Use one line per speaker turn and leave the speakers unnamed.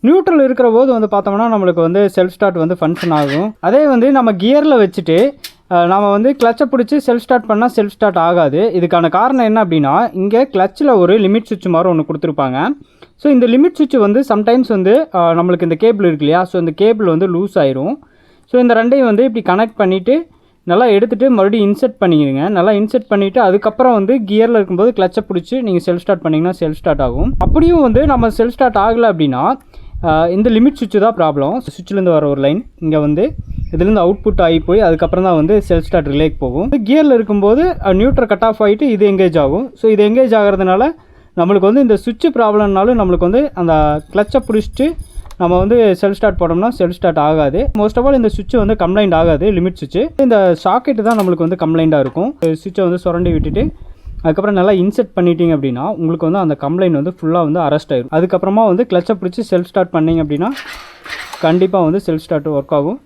Neutral இருக்கிற போது வந்து பார்த்தோம்னா நம்மளுக்கு வந்து செல்ஃப் ஸ்டார்ட் வந்து ஃபங்க்ஷன் ஆகும். அதே வந்து நம்ம கியரில் வச்சுட்டு நம்ம வந்து கிளச்சை பிடிச்சி செல்ஃப் ஸ்டார்ட் பண்ணால் செல்ஃப் ஸ்டார்ட் ஆகாது. இதுக்கான காரணம் என்ன அப்படின்னா, இங்கே கிளச்சில் ஒரு லிமிட் சுவிட்ச் மாதிரி ஒன்று கொடுத்துருப்பாங்க. ஸோ இந்த லிமிட் சுவிட்ச் வந்து சம்டைம்ஸ் வந்து நம்மளுக்கு இந்த கேபிள் இருக்கு இல்லையா, ஸோ இந்த கேபிள் வந்து லூஸ் ஆயிரும். ஸோ இந்த ரெண்டையும் வந்து இப்படி கனெக்ட் பண்ணிவிட்டு நல்லா எடுத்துகிட்டு மறுபடியும் இன்செர்ட் பண்ணிடுங்க. நல்லா இன்செர்ட் பண்ணிவிட்டு அதுக்கப்புறம் வந்து கியரில் இருக்கும்போது கிளச்சை பிடிச்சி நீங்கள் செல்ஃப் ஸ்டார்ட் பண்ணிங்கன்னா செல்ஃப் ஸ்டார்ட் ஆகும். அப்படியும் வந்து நம்ம செல்ஃப் ஸ்டார்ட் ஆகலை அப்படின்னா இந்த லிமிட் சுவிட்சு தான் ப்ராப்ளம். சுவிட்சிலேருந்து வர ஒரு லைன் இங்கே வந்து இதுலேருந்து அவுட்புட் ஆகி போய் அதுக்கப்புறம் தான் வந்து செல்ஃப் ஸ்டார்ட் ரிலேக்கு போகும். கியரில் இருக்கும்போது நியூட்ரல் கட் ஆஃப் ஆகிட்டு இது எங்கேஜ் ஆகும். ஸோ இது எங்கேஜ் ஆகிறதுனால நம்மளுக்கு வந்து இந்த சுவிட்ச் ப்ராப்ளம்னாலும் நம்மளுக்கு வந்து அந்த கிளச்சை பிடிச்சிட்டு நம்ம வந்து செல்ஃப் ஸ்டார்ட் போட்டோம்னா செல்ஃப் ஸ்டார்ட் ஆகாது. மோஸ்ட் ஆஃப் ஆல் இந்த சுவிட்ச் வந்து கம்ப்ளைண்ட் ஆகாது, லிமிட் சுவிட்ச். இந்த சாக்கெட்டு தான் நம்மளுக்கு வந்து கம்ப்ளைண்ட்டாக இருக்கும். சுவிட்சை வந்து சுரண்டி விட்டுட்டு அதுக்கப்புறம் நல்லா இன்செர்ட் பண்ணிட்டீங்க அப்படின்னா உங்களுக்கு வந்து அந்த கம்ப்ளைண்ட் வந்து ஃபுல்லாக வந்து அரெஸ்ட் ஆகிடும். அதுக்கப்புறமா வந்து கிளச்சை பிடிச்சி செல்ஃப் ஸ்டார்ட் பண்ணிங்க அப்படின்னா கண்டிப்பாக வந்து செல்ஃப் ஸ்டார்ட் ஒர்க் ஆகும்.